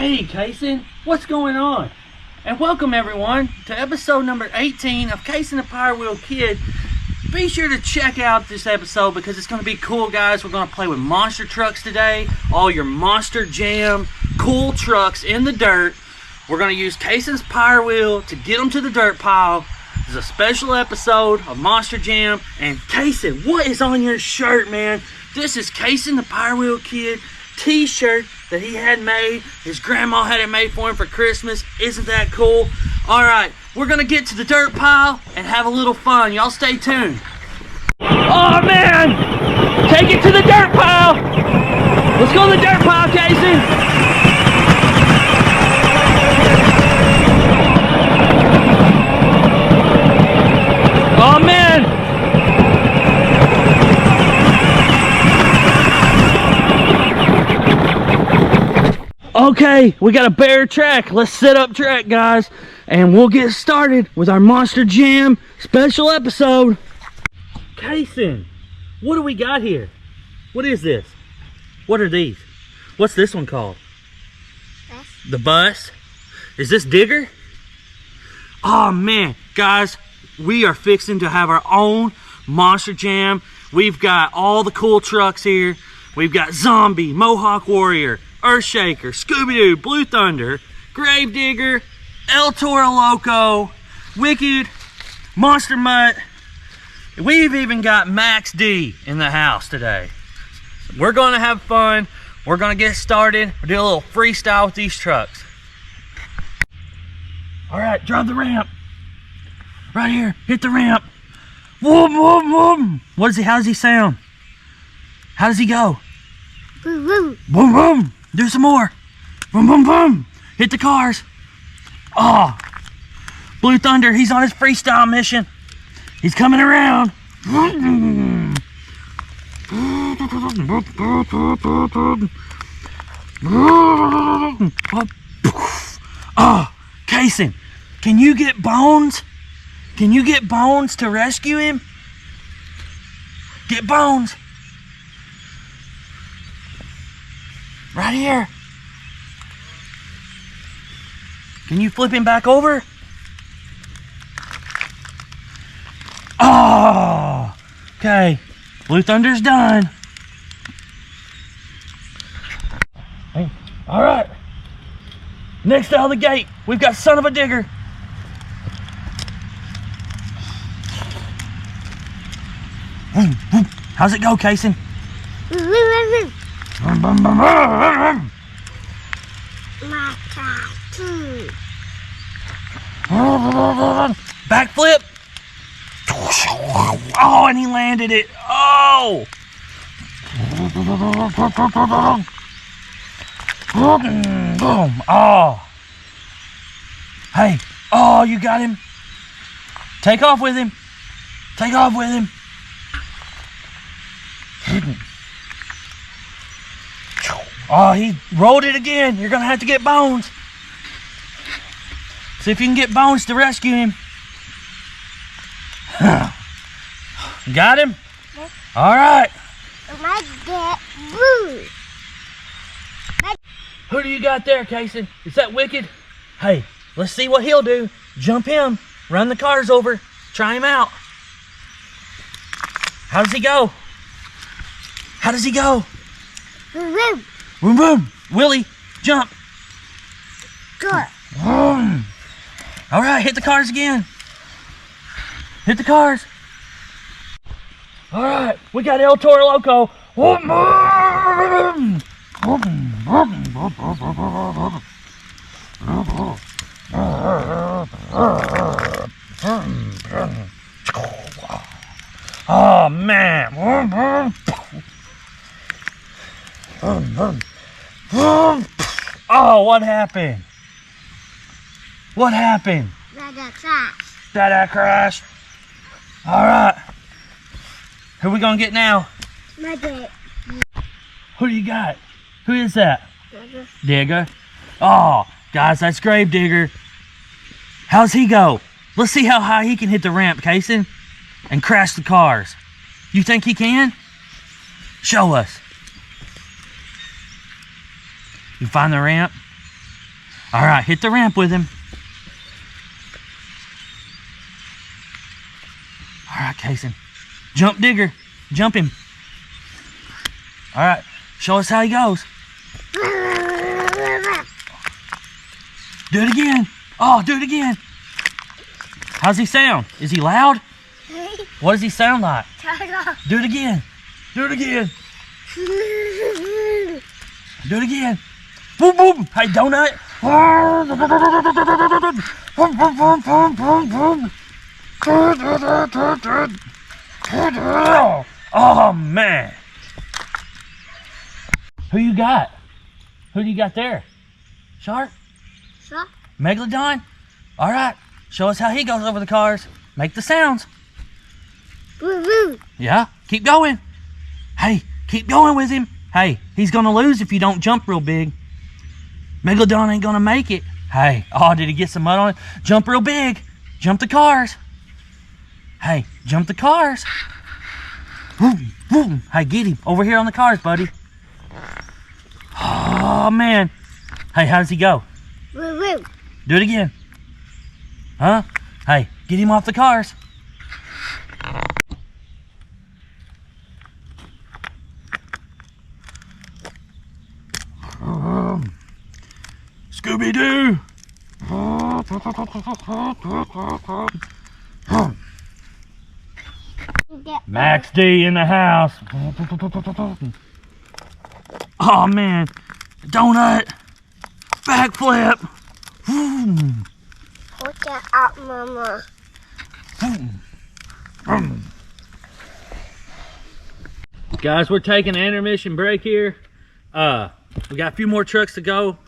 Hey, Casen, what's going on? And welcome everyone to episode number 18 of Casen the Power Wheel Kid. Be sure to check out this episode because it's going to be cool, guys. We're going to play with monster trucks today. All your monster jam, cool trucks in the dirt. We're going to use Casen's Power Wheel to get them to the dirt pile. This is a special episode of Monster Jam. And Casen, what is on your shirt, man? This is Casen the Power Wheel Kid t-shirt that he had made. His grandma had it made for him for Christmas. Isn't that cool? All right, we're gonna get to the dirt pile and have a little fun. Y'all stay tuned. Oh man, take it to the dirt pile. Let's go to the dirt pile, Casen. Oh man. Okay, we got a bare track. Let's set up track, guys, and we'll get started with our Monster Jam special episode. Casen, what do we got here? What is this? What are these? What's this one called? Bus. The bus? Is this Digger? Oh man, guys, we are fixing to have our own Monster Jam. We've got all the cool trucks here. We've got Zombie, Mohawk Warrior, Earthshaker, Scooby-Doo, Blue Thunder, Gravedigger, El Toro Loco, Wicked, Monster Mutt. We've even got Max D in the house today. We're gonna have fun. We're gonna get started. We'll do a little freestyle with these trucks. All right, drive the ramp. Right here, hit the ramp. Whoom, whoom, whoom. What is he, how does he sound? How does he go? Boom, boom. Boom, boom. Do some more. Boom, boom, boom. Hit the cars. Oh, Blue Thunder, he's on his freestyle mission. He's coming around. Oh, Casen, can you get Bones? Can you get Bones to rescue him? Get Bones. Right here. Can you flip him back over? Oh, okay. Blue Thunder's done. Hey, all right. Next out of the gate, we've got Son of a Digger. How's it go, Casen? Backflip. Oh, and he landed it. Oh. Boom. Oh. Hey. Oh, you got him. Take off with him. Take off with him. Oh, he rolled it again. You're gonna have to get Bones. See if you can get Bones to rescue him. Got him? Yes. All right. Who do you got there, Casen? Is that Wicked? Hey, let's see what he'll do. Jump him. Run the cars over. Try him out. How does he go? How does he go? Boom, Boom, boom. Willie, jump. good. Boom. All right, hit the cars again. Hit the cars. All right, we got El Toro Loco. Oh, man. Oh, what happened? What happened? That crashed. All right. Who we gonna get now? My dad. Who do you got? Who is that? Digger. Digger. Oh, guys, that's Gravedigger. How's he go? Let's see how high he can hit the ramp, Casen, and crash the cars. You think he can? Show us. You find the ramp? All right, hit the ramp with him. All right, Casen. Jump Digger. Jump him. All right, show us how he goes. Do it again. Oh, do it again. How's he sound? Is he loud? What does he sound like? Do it again. Do it again. Do it again. Boom, boom. Hey, donut. Oh, man. Who you got? Who do you got there? Shark? Shark? Megalodon? All right. Show us how he goes over the cars. Make the sounds. Woo woo. Yeah, keep going. Hey, keep going with him. Hey, he's gonna lose if you don't jump real big. Megalodon ain't gonna make it. Hey, oh, did he get some mud on it? Jump real big. Jump the cars. Hey, jump the cars. Boom, boom. Hey, get him over here on the cars, buddy. Oh, man. Hey, how does he go? Woo woo. Do it again. Huh? Hey, get him off the cars. Scooby-Doo! Max D in the house. Oh man, donut, backflip. Watch out, Mama. Guys, we're taking an intermission break here. We got a few more trucks to go.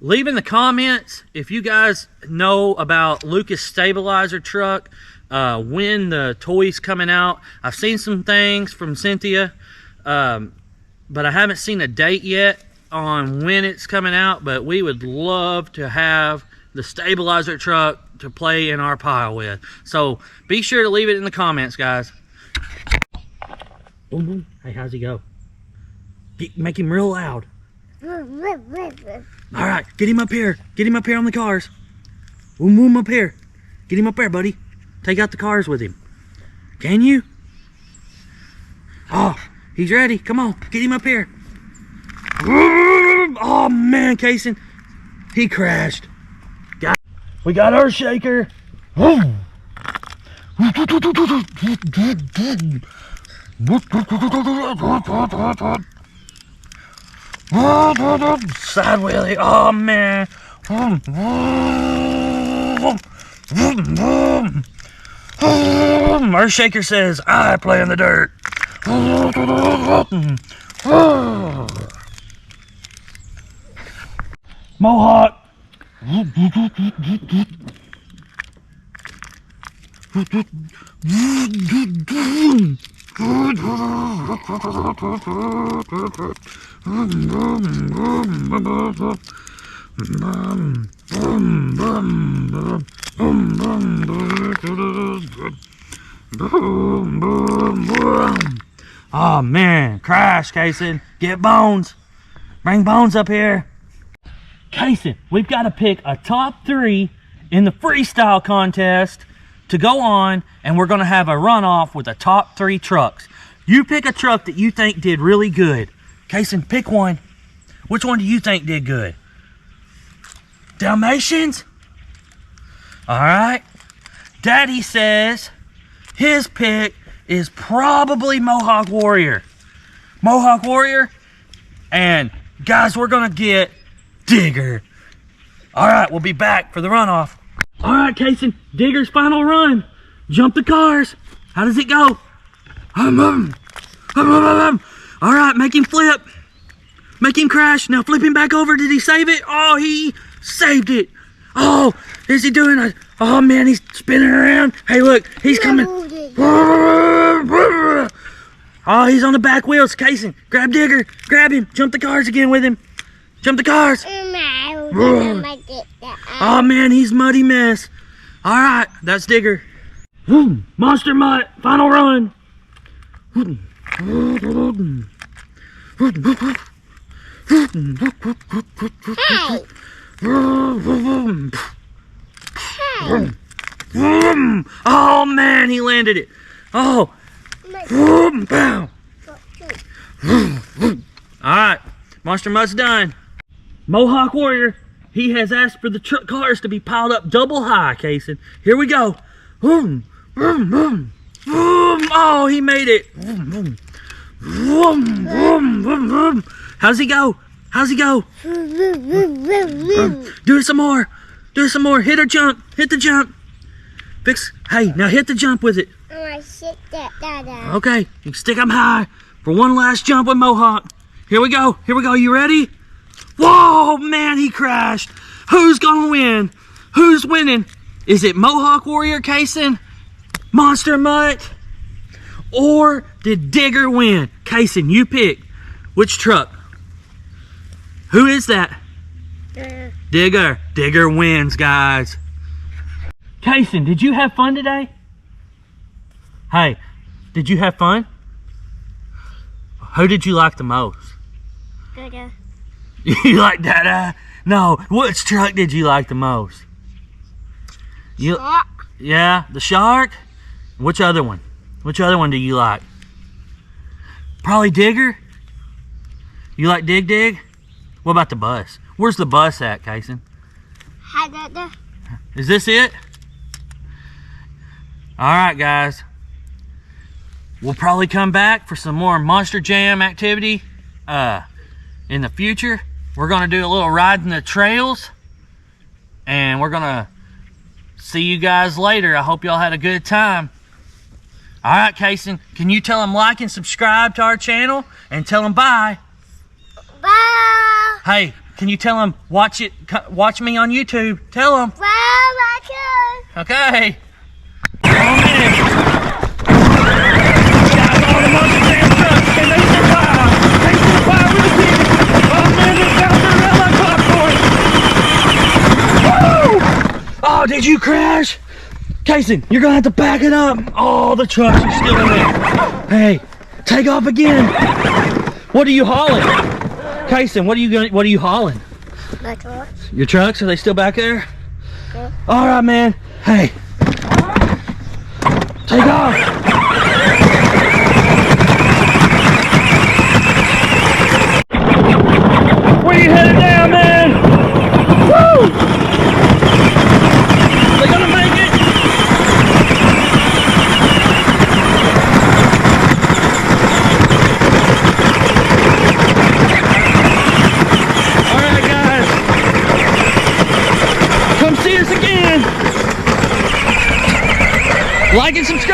Leave in the comments if you guys know about Lucas stabilizer truck, when the toy's coming out. I've seen some things from Cynthia, but I haven't seen a date yet on when it's coming out. But we would love to have the stabilizer truck to play in our pile with. So be sure to leave it in the comments, guys. Boom, boom. Hey, how's he go? Make him real loud. All right, get him up here. Get him up here on the cars. Boom, boom, up here. Get him up there, buddy. Take out the cars with him. Can you? Oh, he's ready. Come on, get him up here. Oh, man, Casen. He crashed. We got our shaker. Side wheelie, oh man. Our shaker says, I play in the dirt. Mohawk. Oh man, crash, Casen. Get Bones. Bring Bones up here. Casen, we've got to pick a top 3 in the freestyle contest to go on, and we're going to have a runoff with the top 3 trucks. You pick a truck that you think did really good. Casen, pick one. Which one do you think did good? Dalmatians? All right. Daddy says his pick is probably Mohawk Warrior. Mohawk Warrior. And guys, we're going to get Digger. All right, we'll be back for the runoff. All right, Casen, Digger's final run. Jump the cars. How does it go? All right, make him flip. Make him crash. Now flip him back over. Did he save it? Oh, he saved it. Oh, is he doing it? Oh, man, he's spinning around. Hey, look, he's coming. Oh, he's on the back wheels. Casen, grab Digger. Grab him. Jump the cars again with him. Jump the cars. Oh, man, he's muddy mess. All right, that's Digger. Monster Mutt, final run. Hey. Oh man, he landed it. Oh. Alright, Monster Mutt's done. Mohawk Warrior, he has asked for the truck cars to be piled up double high, Casen. Here we go. Oh, he made it. How's he go? How's he go? Do it some more. Do it some more. Hit or jump. Hit the jump. Fix. Hey, now hit the jump with it. Okay, you stick them high for one last jump with Mohawk. Here we go. Here we go. You ready? Whoa, man, he crashed. Who's gonna win? Who's winning? Is it Mohawk Warrior Casen, Monster Mutt, or did Digger win? Casen, you pick. Which truck? Who is that? Digger. Digger wins, guys. Casen, did you have fun today? Hey, did you have fun? Who did you like the most? Gator. You like that? No, which truck did you like the most? Shark. Yeah, the shark? Which other one? Which other one do you like? Probably Digger? You like Dig Dig? What about the bus? Where's the bus at, Casen? Hi, Gator. Is this it? Alright, guys. We'll probably come back for some more Monster Jam activity in the future. We're going to do a little ride in the trails. And we're going to see you guys later. I hope y'all had a good time. Alright, Casen. Can you tell them like and subscribe to our channel? And tell them bye. Bye. Hey, can you tell them watch me on YouTube? Tell them. Bye, Okay. Oh man. Guys, all the Monster Jam trucks, and they survive. They survive with the pig. Oh man, they bouncing around like popcorn. Woo! Oh, did you crash? Casen, you're gonna have to back it up. Oh, the trucks are still in there. Hey, take off again. What are you hauling? Casen, what are you hauling? My trucks. Your trucks, are they still back there? Yeah. All right, man. Hey, take off. Where you headed down, man? Woo! They gonna make it? All right, guys. Come see us again. Like and subscribe.